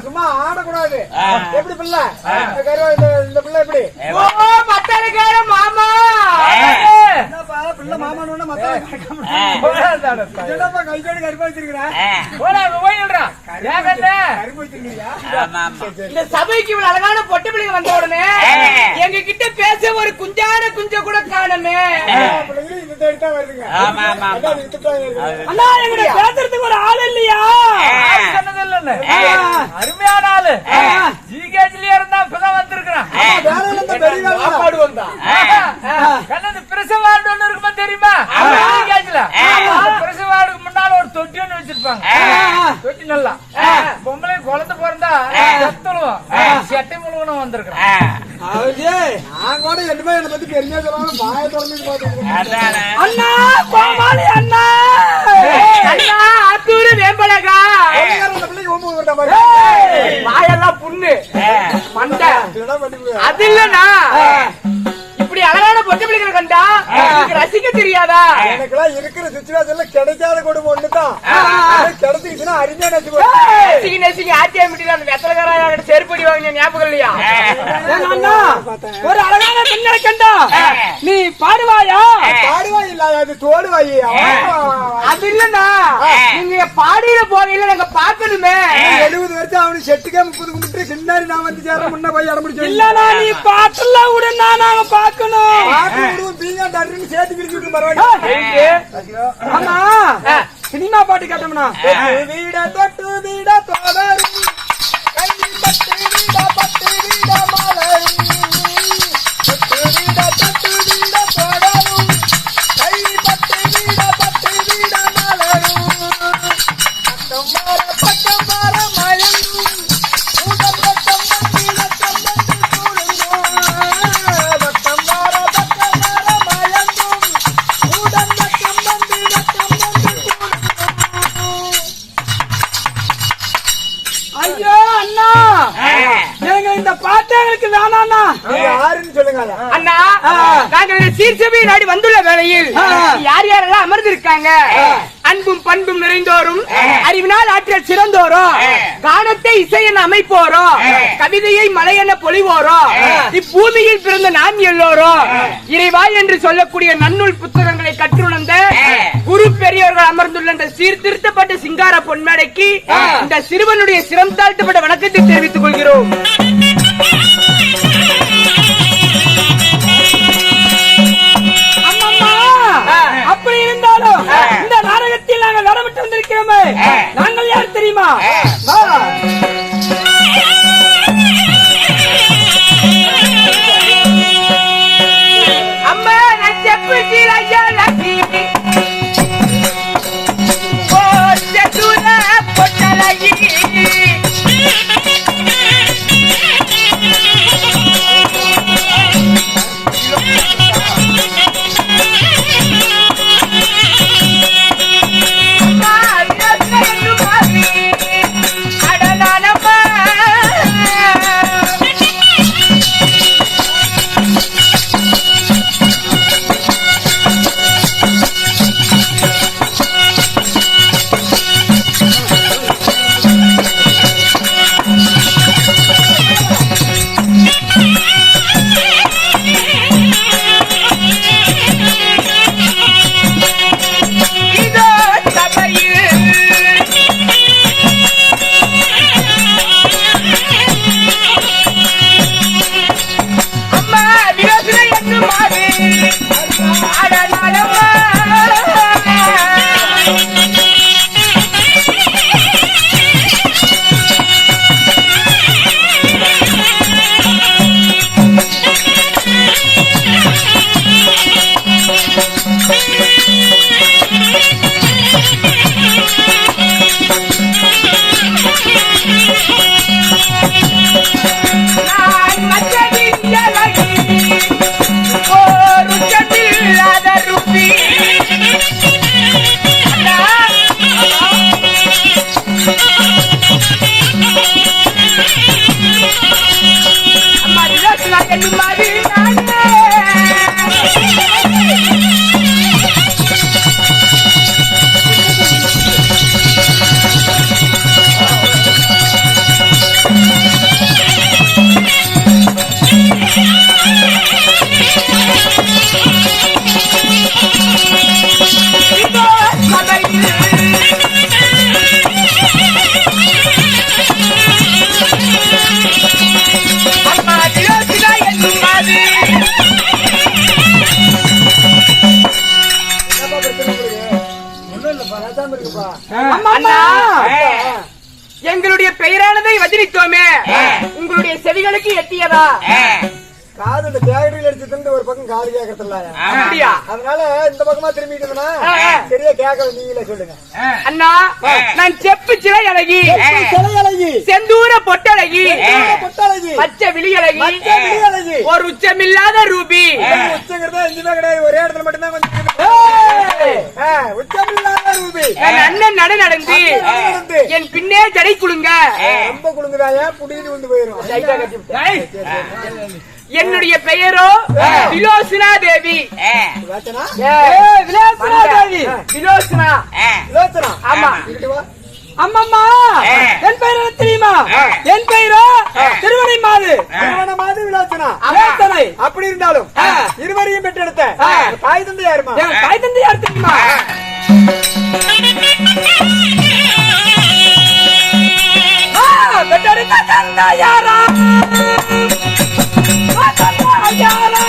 சும்மா ஆடக்கூடாது. எப்படி பிள்ளை இந்த பிள்ளை எப்படி மாமா பிள்ளை மாமான்னு கைச்சோடு கருப்பா வச்சிருக்கிறேன். இந்த சபைக்கு இவ்வளவு அழகான பொட்டு பிள்ளைங்க வந்த உடனே எங்க கிட்ட பேச ஒரு குஞ்சான குஞ்ச கூட காணுமே. அண்ணா எங்க பேசுறதுக்கு ஒரு ஆள் இல்லையா? அருமையான ஆளு ஜிகேஜ்லயே இருந்தா இப்பதான் வந்திருக்கிறான். பிரசவார்டு ஒண்ணு இருக்குமா தெரியுமா? பிரசவார்டுக்கு முன்னால ஒரு தொட்டி ஒண்ணு வச்சிருப்பாங்க. தொட்டி நல்லா பொம்பளை குழந்தை பிறந்தா செத்துழுவோம் செட்டை முழுவனும் வந்திருக்கிறேன். நான் கூட என்னமே என்னை பத்தி பெருமையா சொல்லுவாங்க. வாய திறந்து அண்ணா கோமாளி அண்ணா அண்ணா ஆத்தூரு வேம்பலகா வாயெல்லாம் புண்ணு மண்டை அது இல்லண்ணா. இப்படி அழகான பொட்டு பிள்ளைகளை கண்டா ரசிக்க தெரியாதா? எனக்கெல்லாம் இருக்கிற சிச்சுவேஷன்ல கிடைக்காத குடும்பம் ஒண்ணுதான். கிடைச்சிச்சுன்னா அருமையா நெசிங்க ஆச்சியாமிட்டில அந்த வெத்தலகார செருப்படி வாங்கின ஞாபகம் இல்லையா? ஒரு அழகான பெண்ணை கண்டா நீ பாடுவாயா? பாடுவாய் இல்ல அது தோடுவாய். அது இல்லண்ணா நீங்க பாடியில போகையில நாங்க பாக்கணுமே. 70 வருஷம் அவனுக்கு செட்டுக்கே 30 கும்பிட்டு சின்னாரி நான் வந்து சேர முன்ன போய் இடம் முடிச்சு இல்லண்ணா நீ பாட்டெல்லாம் விடுனா நாங்க பாக்கணும். சினிமா பாட்டு கேட்டோம்னா வீட தொட்டு வீட தோடரும் கை பட்டு வீட பட்டு வீட மலரும் தொட்டு வீட தொட்டு வீட தோடரும் கை பட்டு வீட பட்டு வீட மலரும் பக்கம் மாற மயங்கும் உடல் பக்கம் மத்தியில கம்பந்து கூடுங்கும் பக்கம் மாற மயங்கும் உடல் பக்கம் மத்தியில கம்பந்து கூடுங்கும் சொல்லுங்க அண்ணா நாங்கள் இந்த சீர்சபை நாடி வந்துள்ள வேளையில் யார் யாரெல்லாம் அமர்ந்திருக்காங்க அன்பும் பண்பும் நிறைந்தோரும் அறிவினால் ஆற்றல் சிறந்தோரும் கானத்தை இசை என அமைப்போரும் கவிதையை மலை என பொழிவோரும் இப்பூமியில் பிறந்த நாம் எல்லோரும் இறைவா என்று சொல்லக்கூடிய நன்னூல் புத்தகங்களை கற்றுணர்ந்த குரு பெரியவர்கள் அமர்ந்துள்ள இந்த சீர்திருத்தப்பட்ட சிங்கார பொன்மேடைக்கு இந்த சிறுவனுடைய சிரம் தாழ்த்தப்பட்ட வணக்கத்தை தெரிவித்துக் கொள்கிறோம். அப்படி இருந்தாலும் இந்த நாடகத்தில் நாங்கள் நடமிட்டு வந்திருக்கிறோமே, நாங்கள் யார் தெரியுமா? அம்மா நான் செப்பு சீலையா லக்கி ஓ செத்துல பொட்டலகி எங்களுடைய பெயரானதை வதிரித்தோமே உங்களுடைய செவிகளுக்கு எட்டியதா? காது இந்த தேகடியில் அடிச்சு ஒரு பக்கம் காது கேட்கறதில்ல. அப்படியா? அதனால இந்த பக்கமா திரும்பிட்டுனா சரியா கேட்க நீங்களே சொல்லுங்க. அண்ணா நான் செப்பு சிலை அழகி, செந்தூர பொட்டழகி, பச்சை விழியழகி, ஒரு உச்சமில்லாத ரூபி. உச்சங்கிறதா எதுவுமே கிடையாது, ஒரே இடத்துல மட்டும்தான் உச்சமில்லாத ரூபி. என் அண்ணன் நட நடந்து என் பின்னே ஜடை குழுங்க. ரொம்ப குழுங்குதாயா புடிட்டு வந்து போயிரும். என்னுடைய பெயரோ விலோசனா தேவி. விலோசனா. ஆமா. அம்மம்மா என் பெயர் என்ன தெரியுமா? என் பெயரோ திருவனை மாது. மாது விலாசனா. அப்படி இருந்தாலும் இருவரையும் பெற்றெடுத்த தாய் தந்தை யாருமா? தாய் தந்தை யார் தெரியுமா? பெற்றெடுத்த தந்தை யாரா? யாரா?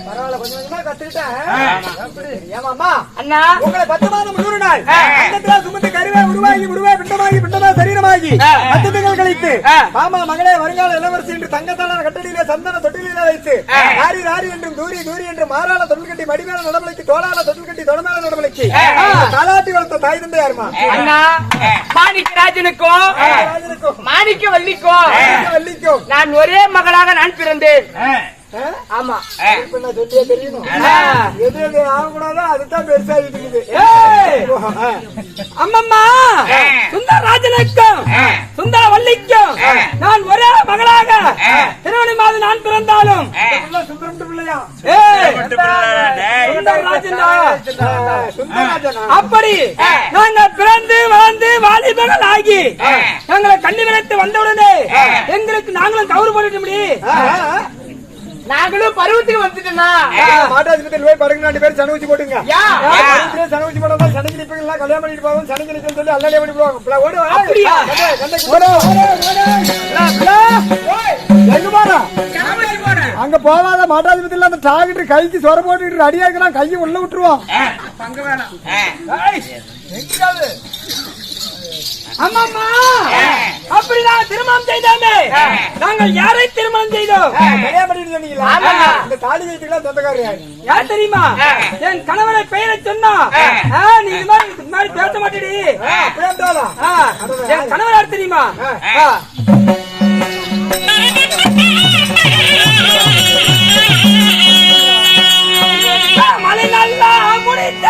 பரவாயில்ல, கொஞ்சம் கொஞ்சமா கத்துக்கிட்டேன். ஏமாமா, அண்ணா உங்களை 10 மாதம் 100 நாள் அண்டத்திலே சுமந்து கருவே உருவாகி பிண்டமாகி பிண்டமா சரீரமாகி 10 திங்கள் கழித்து மாமா மகளே வருங்கால இளவரசி என்று தங்கத்தான கட்டடியிலே சந்தன தொட்டிலே வைத்து ராரி ராரி என்றும் தூரி தூரி என்று மாறான தொட்டில் கட்டி மடிமேல நடவடிக்கை தோளான தொட்டில் கட்டி தொடமேல நடவடிக்கை தாலாட்டி வளர்த்த தாய் தந்தை யாருமா? அண்ணா மாணிக்க ராஜனுக்கும் மாணிக்க வள்ளிக்கும் நான் ஒரே மகளாக நான் பிறந்தேன். ஆமா, சொல்லியே தெரியணும். எது எது ஆகக்கூடாதோ அதுதான் பெருசாகிட்டு இருக்குது. அம்மம்மா சுந்தரராஜனுக்கும் சுந்தர வள்ளிக்கும் நான் ஒரே மகளாக திருவண்ணி மாதம் நான் பிறந்தாலும் அப்படி நாங்கள் பிறந்து வளர்ந்து வாலிபர்கள் ஆகி நாங்களை கண்ணி விளைத்து வந்தவுடனே எங்களுக்கு நாங்களும் கௌரவ பண்ணிட்டு முடியும். நாங்களும் பருவத்துக்கு வந்துட்டோம்னா மாட்டாஜி போய் பாருங்க, 2 பேரும் சனி ஊசி போட்டுங்க. சனி ஊசி போட்டா சனிக்கு நிப்பீங்களா? கல்யாணம் பண்ணிட்டு போவோம், சனிக்கு நிப்பேன்னு சொல்லி அல்லே பண்ணி போவாங்க. அங்க போவாத மாட்டாஜி அந்த டாக்டர் கைக்கு சொர போட்டு அடியாக்கலாம், கையை உள்ள விட்டுருவோம். அம்மாமா அப்படி நான் திருமணம் செய்தோமே, நாங்கள் யாரை திருமணம் செய்தோம்? கல்யாணம் பண்ணிட்டு சொன்னீங்களா? இந்த தாலி வைத்துக்கலாம் சொந்தக்காரர் யார் தெரியுமா? என் கணவனை பெயரை சொன்னா நீ இது மாதிரி பேச மாட்டேடி. என் கணவர் யார் தெரியுமா? மலை நல்லா முடித்த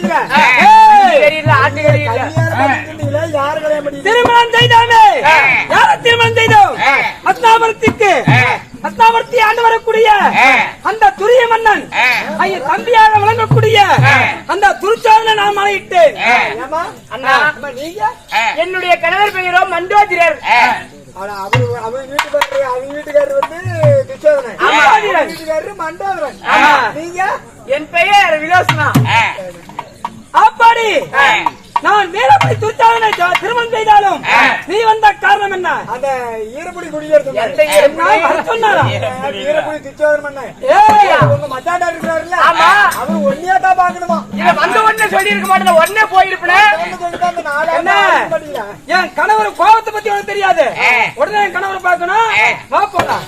சொல்லுங்க. தெரியல ஆட்டுக்கறி இல்ல கல்யாணம் பண்ணிக்கிட்டீங்களே, யாரு கல்யாணம் பண்ணி திருமணம் செய்தாமே யார திருமணம் செய்தோம் அஸ்தாபரத்திற்கு அஸ்தாபரத்தி ஆண்டு வரக்கூடிய அந்த துரிய மன்னன் ஐயா தம்பியாக விளங்கக்கூடிய அந்த துருச்சாதனை நான் மலையிட்டேன். ஏமா அண்ணா அம்மா, நீங்க என்னுடைய கணவர் பெயரோ மண்டோதிரர். அவங்க வீட்டுக்காரர் வந்து துச்சோதனன், ஆமா. அவங்க வீட்டுக்காரரு மண்டோதரன். ஆமா. நீங்க என் பெயர் விலோசனா. அப்பாடி நான் வேலைப்படி துருச்சாதனை திருமணம் செய்தாலும் நீ வந்த காரணம் என்ன? அந்த ஈரப்புடி குடியேறது எந்த ஈரப்புடி? சொன்னாரா? ஈரப்புடி துச்சோதனன் மன்னன். ஏய், உங்க மச்சாண்டா இருக்கிறாருல்ல, ஆமா. அவர் ஒன்னியா தான் பாக்கணுமா? இத வந்த உடனே சொல்லி இருக்க மாட்டேன், உடனே போயிருப்பேன். அந்த நாலு என்ன? என் கணவர் கோபத்தை பத்தி உனக்கு தெரியாது. உடனே என் கணவரை பார்க்கணும். வா போலாம்.